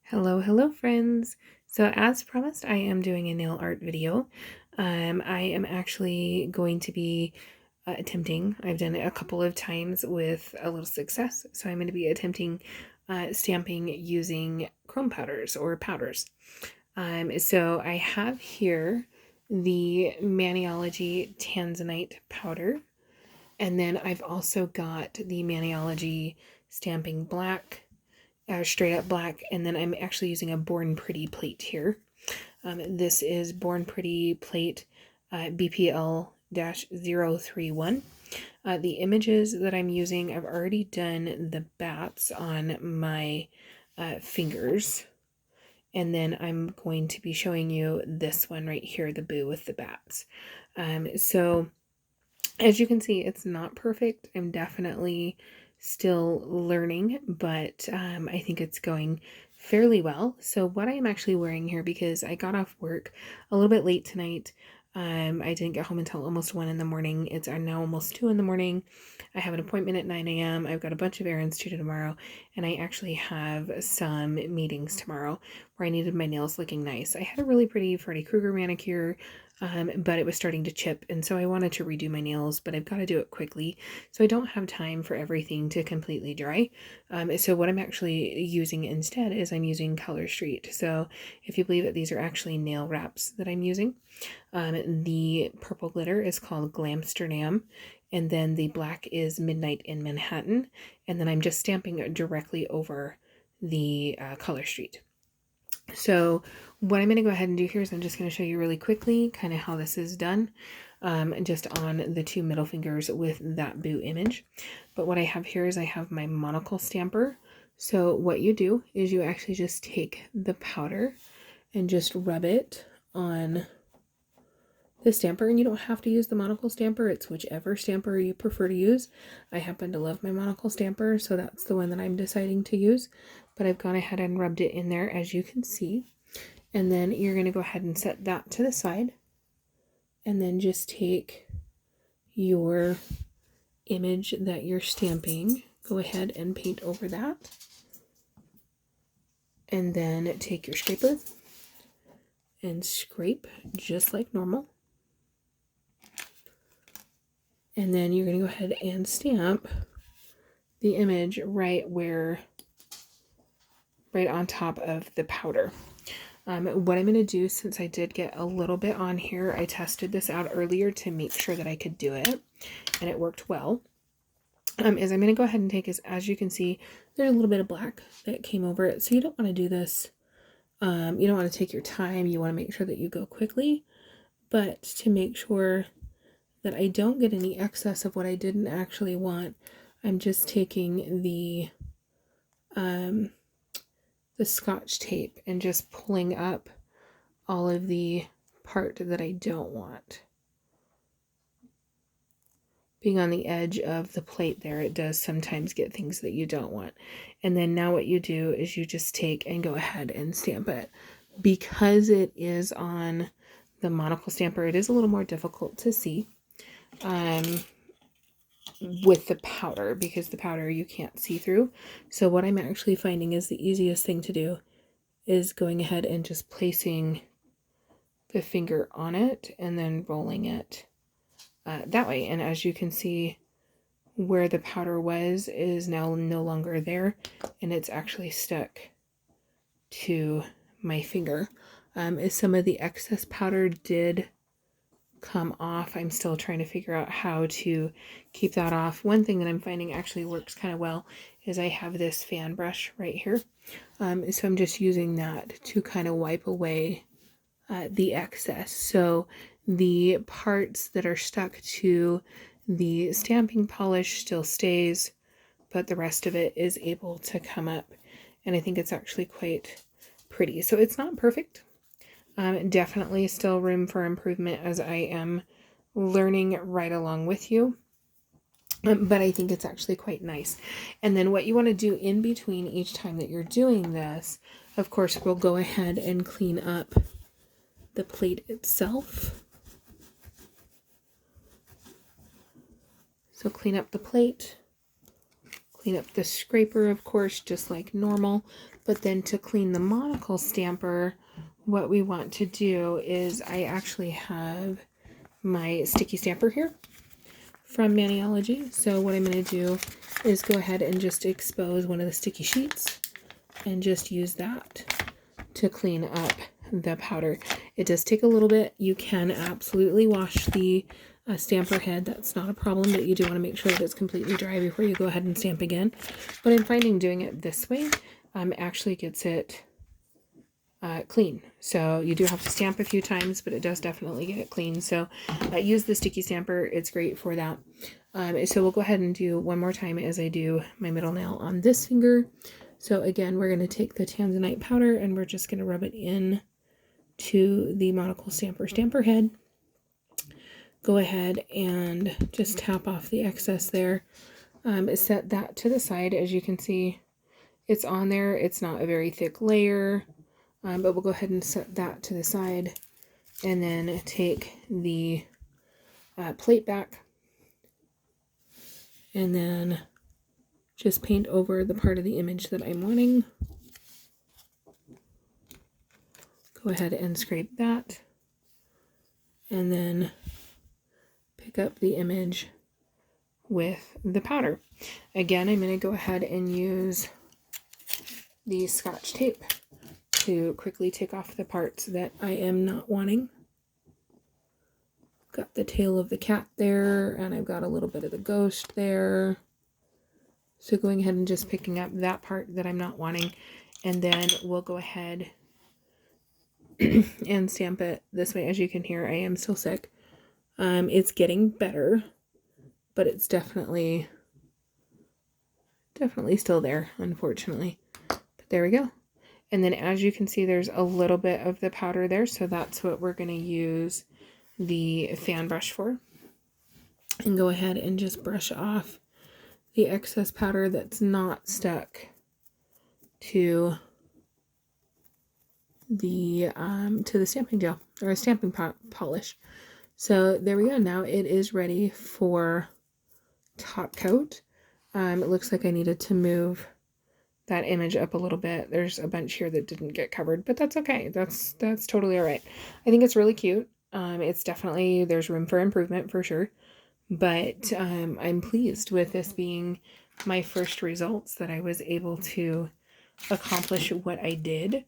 Hello friends. So as promised, I am doing a nail art video. I am actually going to be attempting, I've done it a couple of times with a little success, so I'm going to be attempting stamping using chrome powders or powders. So I have here the Maniology Tanzanite powder, and then I've also got the Maniology Stamping Black, straight up black, and then I'm actually using a Born Pretty plate here. This is Born Pretty plate BPL-031. The images that I'm using, I've already done the bats on my fingers, and then I'm going to be showing you this one right here, the boo with the bats. So as you can see, it's not perfect. I'm definitely still learning, but I think it's going fairly well. So what I am actually wearing here, because I got off work a little bit late tonight, I didn't get home until almost 1 in the morning. It's now almost 2 in the morning. I have an appointment at 9 a.m. I've got a bunch of errands to do tomorrow, and I actually have some meetings tomorrow where I needed my nails looking nice. I had a really pretty Freddy Krueger manicure, but it was starting to chip, and so I wanted to redo my nails, but I've got to do it quickly, so I don't have time for everything to completely dry. So what I'm actually using instead is I'm using Color Street. So if you believe it, these are actually nail wraps that I'm using. The purple glitter is called Glamsterdam, and then the black is Midnight in Manhattan, and then I'm just stamping it directly over the Color Street. So what I'm going to go ahead and do here is I'm just going to show you really quickly kind of how this is done, just on the two middle fingers with that boo image. But what I have here is I have my monocle stamper. So what you do is you actually just take the powder and just rub it on the stamper, and you don't have to use the monocle stamper. It's whichever stamper you prefer to use. I happen to love my monocle stamper, so that's the one that I'm deciding to use, but I've gone ahead and rubbed it in there, as you can see. And then you're going to go ahead and set that to the side, and then just take your image that you're stamping, go ahead and paint over that, and then take your scraper and scrape just like normal. And then you're going to go ahead and stamp the image right on top of the powder. What I'm going to do, since I did get a little bit on here, I tested this out earlier to make sure that I could do it, and it worked well, is I'm going to go ahead and take, as you can see, there's a little bit of black that came over it, so you don't want to do this. You don't want to take your time. You want to make sure that you go quickly, but to make sure that I don't get any excess of what I didn't actually want, I'm just taking the Scotch tape and just pulling up all of the part that I don't want. Being on the edge of the plate there, it does sometimes get things that you don't want. And then now what you do is you just take and go ahead and stamp it. Because it is on the monocle stamper, it is a little more difficult to see with the powder, because the powder you can't see through. So what I'm actually finding is the easiest thing to do is going ahead and just placing the finger on it and then rolling it that way. And as you can see, where the powder was is now no longer there, and it's actually stuck to my finger. Some of the excess powder did come off. I'm still trying to figure out how to keep that off. One thing that I'm finding actually works kind of well is I have this fan brush right here. So I'm just using that to kind of wipe away the excess. So the parts that are stuck to the stamping polish still stays, but the rest of it is able to come up, and I think it's actually quite pretty. So it's not perfect. Definitely still room for improvement, as I am learning right along with you. But I think it's actually quite nice. And then what you want to do in between each time that you're doing this, of course, we'll go ahead and clean up the plate itself. So clean up the plate, Clean up the scraper, of course, just like normal. But then to clean the monocle stamper, what we want to do is I actually have my sticky stamper here from Maniology. So what I'm going to do is go ahead and just expose one of the sticky sheets and just use that to clean up the powder. It does take a little bit. You can absolutely wash the stamper head. That's not a problem, but you do want to make sure that it's completely dry before you go ahead and stamp again. But I'm finding doing it this way actually gets it clean. So you do have to stamp a few times, but it does definitely get it clean. So use the sticky stamper. It's great for that. So we'll go ahead and do one more time as I do my middle nail on this finger. So again, we're going to take the Tanzanite powder and we're just going to rub it in to the monocle stamper head. Go ahead and just tap off the excess there. Set that to the side. As you can see, it's on there. It's not a very thick layer, but we'll go ahead and set that to the side and then take the plate back and then just paint over the part of the image that I'm wanting. Go ahead and scrape that and then pick up the image with the powder. Again, I'm going to go ahead and use the Scotch tape to quickly take off the parts that I am not wanting. Got the tail of the cat there, and I've got a little bit of the ghost there. So going ahead and just picking up that part that I'm not wanting, and then we'll go ahead and stamp it this way. As you can hear, I am still sick. It's getting better, but it's definitely still there, unfortunately. But there we go. And then as you can see, there's a little bit of the powder there, so that's what we're going to use the fan brush for. And go ahead and just brush off the excess powder that's not stuck to the stamping gel or stamping polish. So there we go. Now it is ready for top coat. It looks like I needed to move that image up a little bit. There's a bunch here that didn't get covered, but that's okay. That's totally all right. I think it's really cute. It's definitely, there's room for improvement for sure, but I'm pleased with this being my first results, that I was able to accomplish what I did.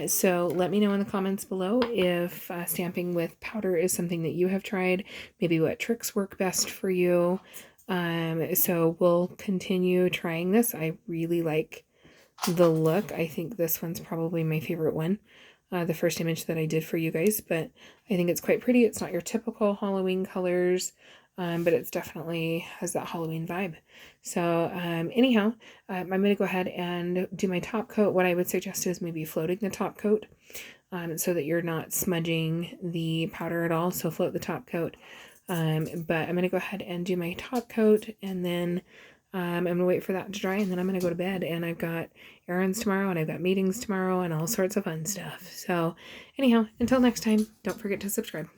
So let me know in the comments below if stamping with powder is something that you have tried, maybe what tricks work best for you. So we'll continue trying this. I really like the look. I think this one's probably my favorite one. The first image that I did for you guys, but I think it's quite pretty. It's not your typical Halloween colors, but it's definitely has that Halloween vibe. So anyhow, I'm going to go ahead and do my top coat. What I would suggest is maybe floating the top coat so that you're not smudging the powder at all. So float the top coat. But I'm going to go ahead and do my top coat, and then I'm going to wait for that to dry, and then I'm going to go to bed. And I've got errands tomorrow, and I've got meetings tomorrow, and all sorts of fun stuff. So anyhow, until next time, don't forget to subscribe.